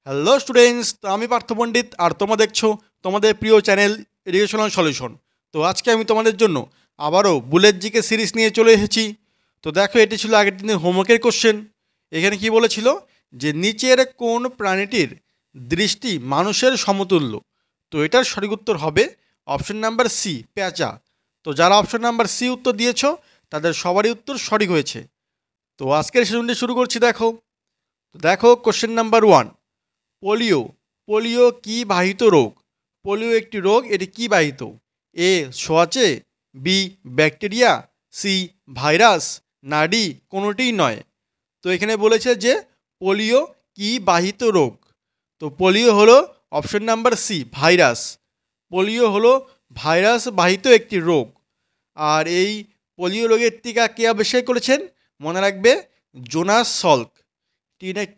Hello students, তো আমি পার্থ পণ্ডিত আর তোমরা দেখছো তোমাদের প্রিয় চ্যানেল এডুকেশনাল সলিউশন। তো আজকে আমি তোমাদের জন্য আবারও বুলেট জিকে সিরিজ নিয়ে চলে এসেছি। তো দেখো, এটি ছিল আগের দিনের হোমওয়ার্কের কোশ্চেন। এখানে কি বলেছিল যে নিচের কোন প্রাণীটির দৃষ্টি মানুষের সমতুল্য। তো এটার সঠিক উত্তর হবে অপশন নাম্বার সি, পেঁচা। তো যারা অপশন নাম্বার সি উত্তর দিয়েছো তাদের সবারই উত্তর সঠিক হয়েছে। তো আজকের সেশনটি শুরু করছি। দেখো কোশ্চেন নাম্বার 1। পোলিও। পোলিও কি বাহিত রোগ? পোলিও একটি রোগ, এটি কি বাহিত? এ ছোঁয়াচে, বি ব্যাকটেরিয়া, সি ভাইরাস, না ডি কোনোটিই নয়। তো এখানে বলেছে যে পোলিও কি বাহিত রোগ। তো পোলিও হলো option number C, virus. Polio হলো ভাইরাস বাহিত একটি রোগ। আর এই পোলিও রোগের টিকা কে আবিষ্কার করেছেন? মনে রাখবে, জোনাস সল্ক।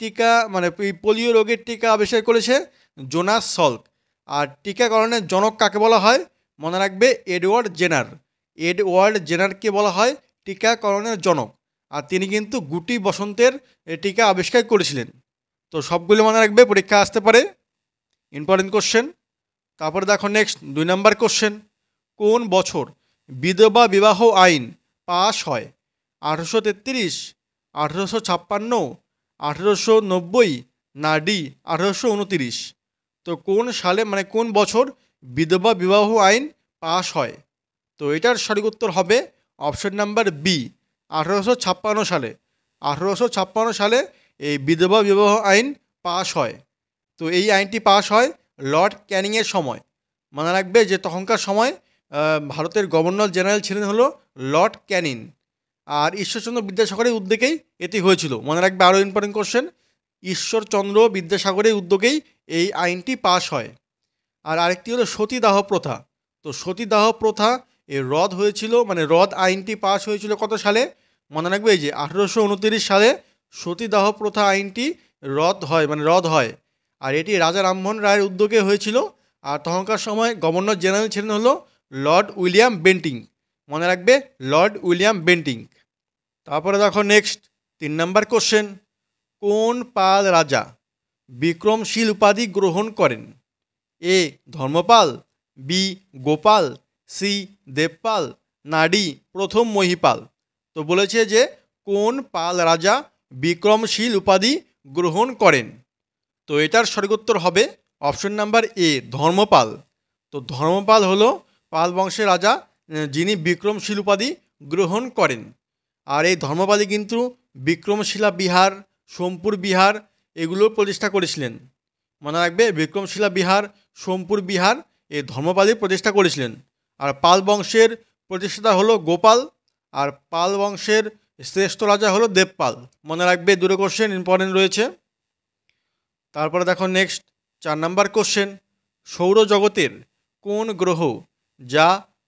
টিকা মানে এই পোলিও রোগের টিকা আবিষ্কার করেছে জোনাস সল্ক। আর টিকাকরণের জনক কাকে বলা হয়? মনে রাখবে, এডওয়ার্ড জেনার। এডওয়ার্ড জেনারকে বলা হয় টিকাকরণের জনক। আর তিনি কিন্তু গুটি বসন্তের টিকা আবিষ্কার করেছিলেন। তো সবগুলো মনে রাখবে, পরীক্ষা আসতে পারে, ইম্পর্টেন্ট কোশ্চেন। তারপরে দেখো নেক্সট 2 নম্বর কোশ্চেন। কোন বছর বিধবা বিবাহ আইন পাশ হয়? 1833, 1856, 1890, না ডি 1829। তো কোন সালে মানে কোন বছর বিধবা বিবাহ আইন পাশ হয়? তো এটার সঠিক উত্তর হবে অপশন নাম্বার বি, 1856 সালে। 1856 সালে এই বিধবা বিবাহ আইন পাশ হয়। তো এই আইনটি পাশ হয় লর্ড ক্যানিংয়ের সময়। মনে রাখবে যে তখনকার সময় ভারতের গভর্নর জেনারেল ছিলেন হলো লর্ড ক্যানিং। আর ঈশ্বরচন্দ্র বিদ্যাসাগরের উদ্যোগেই এটি হয়েছিল। মনে রাখবে, আরও ইম্পর্টেন্ট কোশ্চেন, ঈশ্বরচন্দ্র বিদ্যাসাগরের উদ্যোগেই এই আইনটি পাশ হয়। আর আরেকটি হলো সতীদাহ প্রথা। তো সতীদাহ প্রথা এর রদ হয়েছিল, মানে রদ আইনটি পাশ হয়েছিল কত সালে? মনে রাখবে এই যে 1829 সালে সতীদাহ প্রথা আইনটি রদ হয়। আর এটি রাজা রামমোহন রায়ের উদ্যোগে হয়েছিল। আর তখনকার সময় গভর্নর জেনারেল ছিলেন হলো লর্ড উইলিয়াম বেন্টিং। মনে রাখবে, লর্ড উইলিয়াম বেন্টিং। তারপরে দেখো নেক্সট 3 নম্বর কোশ্চেন। কোন পাল রাজা বিক্রমশীল উপাধি গ্রহণ করেন? এ ধর্মপাল, বি গোপাল, সি দেবপাল, না ডি প্রথম মহিপাল। তো বলেছে যে কোন পাল রাজা বিক্রমশীল উপাধি গ্রহণ করেন? তো এটার সঠিক উত্তর হবে অপশন নাম্বার এ, ধর্মপাল। তো ধর্মপাল হলো পাল বংশের রাজা যিনি বিক্রমশীল উপাধি গ্রহণ করেন। আর এই ধর্মপালই কিন্তু বিক্রমশিলা বিহার, সোমপুর বিহার এগুলো প্রতিষ্ঠা করেছিলেন। মনে রাখবে, বিক্রমশিলা বিহার, সোমপুর বিহার এই ধর্মপালই প্রতিষ্ঠা করেছিলেন। আর পাল বংশের প্রতিষ্ঠাতা হলো গোপাল। আর পাল বংশের শ্রেষ্ঠ রাজা হলো দেবপাল। মনে রাখবে, দুটো কোশ্চেন ইম্পর্টেন্ট রয়েছে। তারপরে দেখো নেক্সট 4 নম্বর কোশ্চেন। সৌরজগতের কোন গ্রহ যা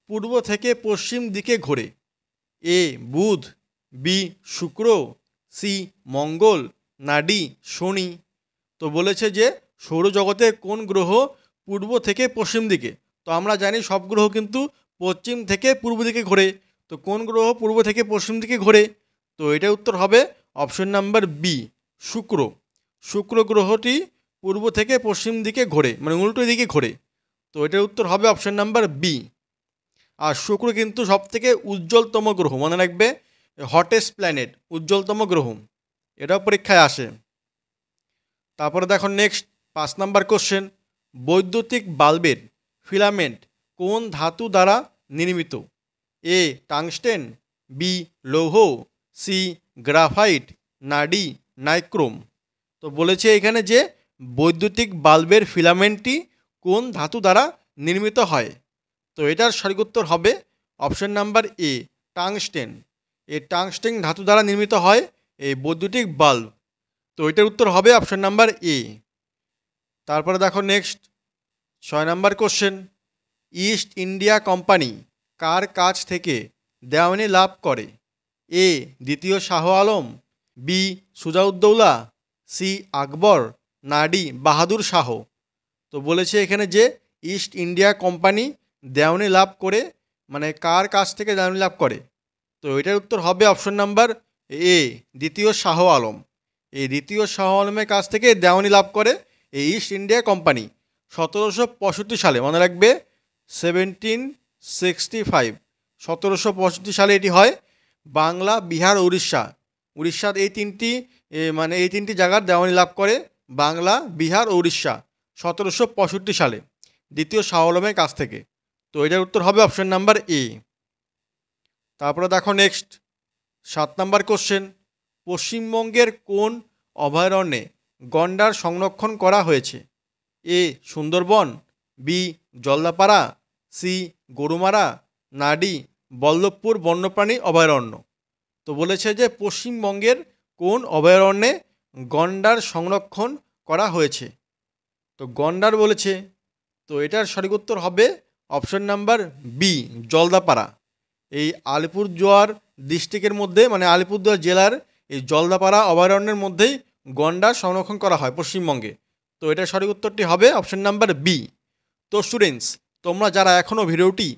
পূর্ব থেকে পশ্চিম দিকে ঘোরে? এ বুধ, বি শুক্র, সি মঙ্গল, না ডি শনি। তো বলেছে যে সৌরজগতের কোন গ্রহ পূর্ব থেকে পশ্চিম দিকে। তো আমরা জানি সব গ্রহ কিন্তু পশ্চিম থেকে পূর্ব দিকে ঘোরে। তো কোন গ্রহ পূর্ব থেকে পশ্চিম দিকে ঘোরে? তো এটার উত্তর হবে অপশন নাম্বার বি, শুক্র। শুক্র গ্রহটি পূর্ব থেকে পশ্চিম দিকে ঘোরে, মানে উল্টো দিকে ঘোরে। তো এটার উত্তর হবে অপশন নাম্বার বি। আর শুক্র কিন্তু সবথেকে উজ্জ্বলতম গ্রহ। মনে রাখবে, হটেস্ট প্ল্যানেট, উজ্জ্বলতম গ্রহ। এটাও পরীক্ষায় আসে। তারপরে দেখো নেক্সট 5 নম্বর কোশ্চেন। বৈদ্যুতিক বাল্বের ফিলামেন্ট কোন ধাতু দ্বারা নির্মিত? এ টাংস্টেন, বি লৌহ, সি গ্রাফাইট, না ডি নাইক্রোম। তো বলেছে এখানে যে বৈদ্যুতিক বাল্বের ফিলামেন্টটি কোন ধাতু দ্বারা নির্মিত হয়? তো এটার সঠিক উত্তর হবে অপশন নাম্বার এ, টাংস্টেন। এই টাংস্টেন ধাতু দ্বারা নির্মিত হয় এই বৈদ্যুতিক বাল্ব। তো এটার উত্তর হবে অপশন নাম্বার এ। তারপরে দেখো নেক্সট 6 নম্বর কোশ্চেন। ইস্ট ইন্ডিয়া কোম্পানি কার কাছ থেকে দেওয়ানি লাভ করে? এ দ্বিতীয় শাহ আলম, বি সুজাউদ্দৌলা, সি আকবর, না ডি বাহাদুর শাহ। তো বলেছে এখানে যে ইস্ট ইন্ডিয়া কোম্পানি দেওয়ানি লাভ করে, মানে কার কাছ থেকে দেওয়ানি লাভ করে? তো এটার উত্তর হবে অপশন নাম্বার এ, দ্বিতীয় শাহ আলম। এই দ্বিতীয় শাহ আলমের কাছ থেকে দেওয়ানি লাভ করে এই ইস্ট ইন্ডিয়া কোম্পানি 1765 সালে, মনে রাখবে 1765, 1765 সালে এটি হয়। বাংলা, বিহার, উড়িষ্যার এই তিনটি এই তিনটি জায়গার দেওয়ানি লাভ করে বাংলা, বিহার ও উড়িষ্যা 1765 সালে দ্বিতীয় শাহ আলমের কাছ থেকে। তো এটার উত্তর হবে অপশন নাম্বার এ। তারপরে দেখো নেক্সট 7 নাম্বার কোশ্চেন, পশ্চিমবঙ্গের কোন অভয়ারণ্যে গন্ডার সংরক্ষণ করা হয়েছে? এ সুন্দরবন, বি জলদাপাড়া, সি গরুমারা, না ডি বল্লভপুর বন্যপ্রাণী অভয়ারণ্য। তো বলেছে যে পশ্চিমবঙ্গের কোন অভয়ারণ্যে গন্ডার সংরক্ষণ করা হয়েছে। তো গন্ডার বলেছে, তো এটার সঠিক উত্তর হবে অপশন নাম্বার বি জলদাপাড়া। এই আলিপুরদুয়ার ডিস্ট্রিক্টের মধ্যে, আলিপুরদুয়ার জেলার এই জলদাপাড়া অভয়ারণ্যের মধ্যেই গন্ডার সংরক্ষণ করা হয় পশ্চিমবঙ্গে। তো এটার সঠিক উত্তরটি হবে অপশন নাম্বার বি। তো স্টুডেন্টস, তোমরা যারা এখনও ভিডিওটি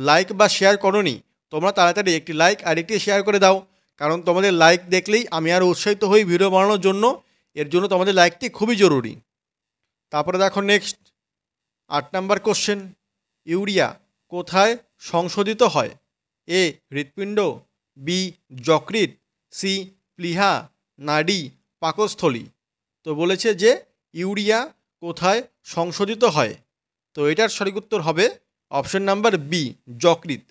লাইক বা শেয়ার করোনি, তোমরা তাড়াতাড়ি একটি লাইক আর একটি শেয়ার করে দাও, কারণ তোমাদের লাইক দেখলেই আমি আরও উৎসাহিত হই ভিডিও বানানোর জন্য। এর জন্য তোমাদের লাইকটি খুবই জরুরি। তারপরে দেখো নেক্সট 8 নাম্বার কোশ্চেন, ইউরিয়া কোথায় সংশোধিত হয়? এ হৃৎপিণ্ড, বি যকৃৎ, সি প্লীহা, না ডি পাকস্থলী। তো বলেছে যে ইউরিয়া কোথায় সংশোধিত হয়। তো এটার সঠিক উত্তর হবে অপশন নাম্বার বি যকৃৎ।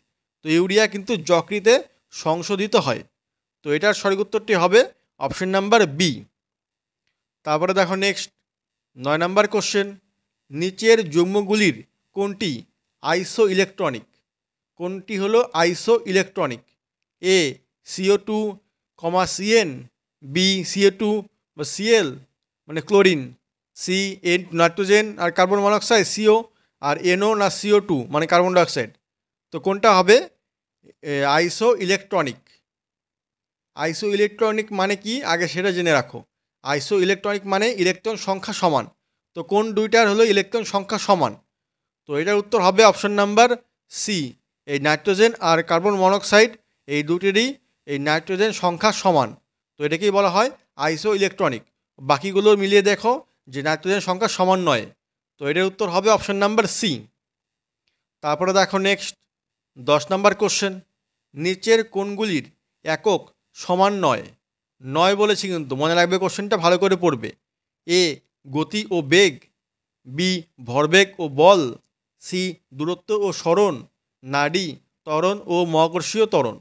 তো ইউরিয়া কিন্তু যকৃতে সংশোধিত হয়। তো এটার সঠিক উত্তরটি হবে অপশন নাম্বার বি। তারপরে দেখো নেক্সট 9 নাম্বার কোশ্চেন, নিচের যৌগগুলির কোনটি আইসো ইলেকট্রনিক? কোনটি হলো আইসো ইলেকট্রনিক? এ CO2, CN, বি CO2 বা Cl ক্লোরিন, সি নাইট্রোজেন আর কার্বন মনোক্সাইড CO, আর NO না CO2 কার্বন ডাইঅক্সাইড। তো কোনটা হবে আইসো ইলেকট্রনিক? আইসো ইলেকট্রনিক মানে কি আগে সেটা জেনে রাখো। আইসো ইলেকট্রনিক মানে ইলেকট্রন সংখ্যা সমান। তো কোন দুইটার হলো ইলেকট্রন সংখ্যা সমান? তো এটার উত্তর হবে অপশন নাম্বার সি, এই নাইট্রোজেন আর কার্বন মনোক্সাইড এই দুটিরই এই নাইট্রোজেন সংখ্যা সমান। তো এটাকেই বলা হয় আইসো ইলেকট্রনিক। বাকিগুলো মিলিয়ে দেখো যে নাইট্রোজেন সংখ্যা সমান নয়। তো এটার উত্তর হবে অপশন নাম্বার সি। তারপরে দেখো নেক্সট 10 নাম্বার কোশ্চেন, নিচের কোনগুলির একক সমান নয়? নয় বলেছি কিন্তু মনে রাখবে, কোশ্চেনটা ভালো করে পড়বে। এ গতি ও বেগ, বি ভরবেগ ও বল, সি দূরত্ব ও সরণ, না ডি ত্বরণ ও মহাকর্ষীয় ত্বরণ।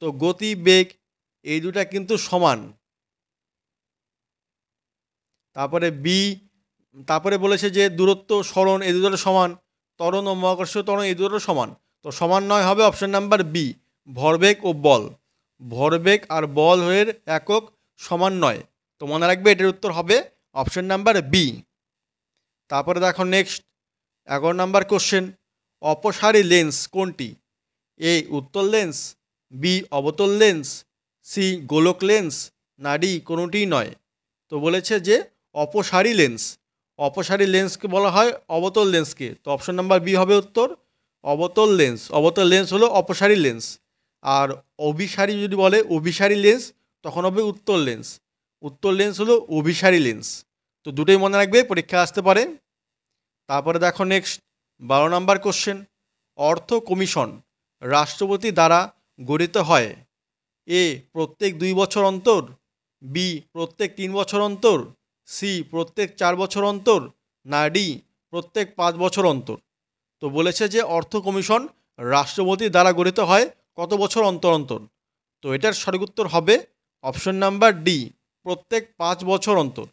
তো গতি, বেগ এই দুটা কিন্তু সমান। তারপরে বলেছে যে দূরত্ব, সরণ এই দুটো সমান, ত্বরণ ও মহাকর্ষীয় ত্বরণ এই দুটো সমান। তো সমান নয় হবে অপশন নাম্বার বি ভরবেগ ও বল। ভরবেগ আর বল এর একক সমান নয়। তো মনে রাখবে এটার উত্তর হবে অপশন নাম্বার বি। তারপরে দেখো নেক্সট 11 নাম্বার কোশ্চেন, অপসারী লেন্স কোনটি? এ উত্তল লেন্স, বি অবতল লেন্স, সি গোলক লেন্স, না ডি কোনোটিই নয়। তো বলেছে যে অপসারী লেন্স। অপসারী লেন্সকে বলা হয় অবতল লেন্সকে। তো অপশন নাম্বার বি হবে উত্তর, অবতল লেন্স। অবতল লেন্স হলো অপসারী লেন্স। আর অভিসারী যদি বলে অভিসারী লেন্স, তখন হবে উত্তল লেন্স। উত্তল লেন্স হলো অভিসারী লেন্স। তো দুটোই মনে রাখবে, পরীক্ষা আসতে পারে। তারপরে দেখো নেক্সট 12 নাম্বার কোশ্চেন, অর্থ কমিশন রাষ্ট্রপতি দ্বারা গঠিত হয়? এ প্রত্যেক 2 বছর অন্তর, বি প্রত্যেক 3 বছর অন্তর, সি প্রত্যেক 4 বছর অন্তর, না ডি প্রত্যেক 5 বছর অন্তর। তো বলেছে যে অর্থ কমিশন রাষ্ট্রপতি দ্বারা গঠিত হয় কত বছর অন্তর অন্তর? তো এটার সঠিক উত্তর হবে অপশন নাম্বার ডি প্রত্যেক 5 বছর অন্তর।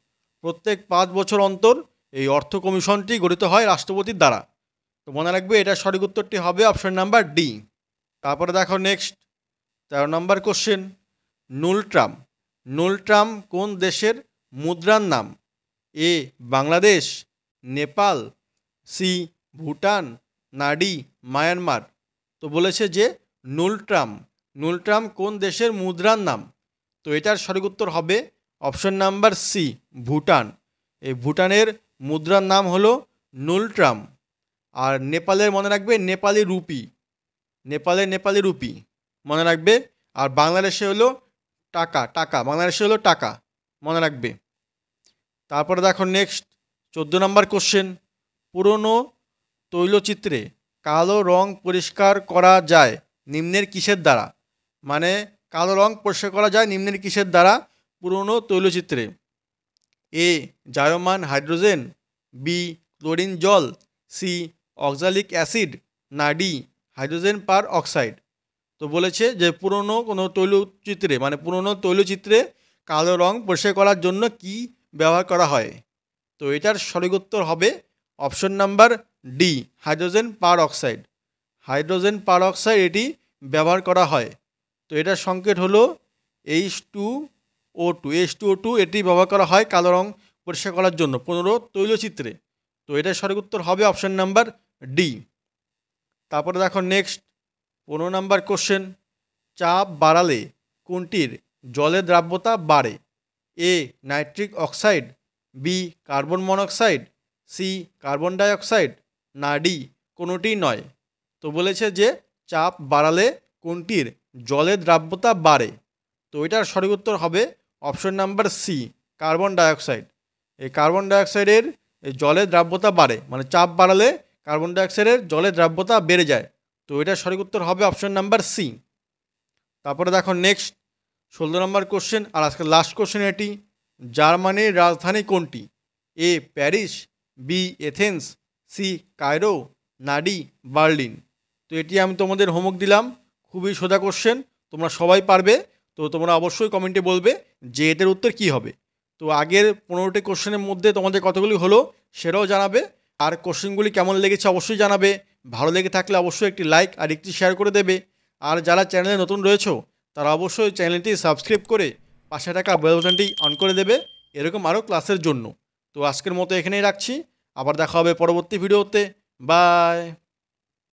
প্রত্যেক 5 বছর অন্তর এই অর্থ কমিশনটি গঠিত হয় রাষ্ট্রপতির দ্বারা। তো মনে রাখবে এটার সঠিক উত্তরটি হবে অপশন নাম্বার ডি। তারপরে দেখো নেক্সট 13 নম্বর কোশ্চেন, নুলট্রাম। নুলট্রাম কোন দেশের মুদ্রার নাম? এ বাংলাদেশ, নেপাল, সি ভুটান, না ডি মায়ানমার। তো বলেছে যে নুলট্রাম কোন দেশের মুদ্রার নাম? তো এটার সঠিক উত্তর হবে অপশন নাম্বার সি ভুটান। এই ভুটানের মুদ্রার নাম হলো নুলট্রাম। আর নেপালের মনে রাখবে নেপালি রুপি। নেপালি রুপি মনে রাখবে। আর বাংলাদেশে হলো টাকা। বাংলাদেশে হলো টাকা মনে রাখবে। তারপরে দেখো নেক্সট 14 নম্বর কোশ্চেন, পুরনো তৈলচিত্রে কালো রং পরিষ্কার করা যায় নিম্নের কিসের দ্বারা? মানে কালো রং পরিষ্কার করা যায় নিম্নের কিসের দ্বারা পুরনো তৈলচিত্রে? এ জায়মান হাইড্রোজেন, বি ক্লোরিন জল, সি অক্সালিক অ্যাসিড, না ডি হাইড্রোজেন পার অক্সাইড। তো বলেছে যে পুরনো কোনো তৈলচিত্রে মানে পুরনো তৈলচিত্রে কালো রং পরিষ্কার করার জন্য কি ব্যবহার করা হয়? তো এটার সঠিক উত্তর হবে অপশন নাম্বার ডি, হাইড্রোজেন পার অক্সাইড। হাইড্রোজেন পার অক্সাইড এটি ব্যবহার করা হয়। তো এটার সংকেত হলো H2O2। H2O2 এটি ব্যবহার করা হয় কালো রং পরিষ্কার করার জন্য পুরনো তৈলচিত্রে। তো এটার সঠিক উত্তর হবে অপশন নাম্বার ডি। তারপরে দেখো নেক্সট 15 নাম্বার কোশ্চেন, চাপ বাড়ালে কোনটির জলের দ্রাব্যতা বাড়ে? A nitric oxide, B carbon monoxide, C carbon dioxide, না ডি কোনোটিই নয়। তো বলেছে যে চাপ বাড়ালে কোনটির জলের দ্রাব্যতা বাড়ে? তো এটার সঠিক উত্তর হবে option number C, carbon dioxide. এই কার্বন ডাইঅক্সাইডের জলের দ্রাব্যতা বাড়ে, মানে চাপ বাড়ালে কার্বন ডাইঅক্সাইডের জলের দ্রাব্যতা বেড়ে যায়। তো এটার সঠিক উত্তর হবে অপশন নাম্বার সি। তারপরে দেখো নেক্সট 16 নম্বর কোশ্চেন, আর আজকে লাস্ট কোশ্চেন এটি, জার্মানির রাজধানী কোনটি? A Paris, B Athens, C Cairo, না ডি বার্লিন। তো এটি আমি তোমাদের হোমওয়ার্ক দিলাম, খুবই সোজা কোশ্চেন, তোমরা সবাই পারবে। তো তোমরা অবশ্যই কমেন্টে বলবে যে এটার উত্তর কী হবে। তো আগের 15টি কোশ্চেনের মধ্যে তোমাদের কতগুলি হলো সেটাও জানাবে, আর কোশ্চেনগুলি কেমন লেগেছে অবশ্যই জানাবে। ভালো লেগে থাকলে অবশ্যই একটি লাইক আর একটি শেয়ার করে দেবে। আর যারা চ্যানেলে নতুন রয়েছো তারা অবশ্যই চ্যানেলটি সাবস্ক্রাইব করে পাশে থাকা বেল বাটনটি অন করে দেবে এরকম আরও ক্লাসের জন্য। তো আজকের মতো এখানেই রাখছি, আবার দেখা হবে পরবর্তী ভিডিওতে। বাই।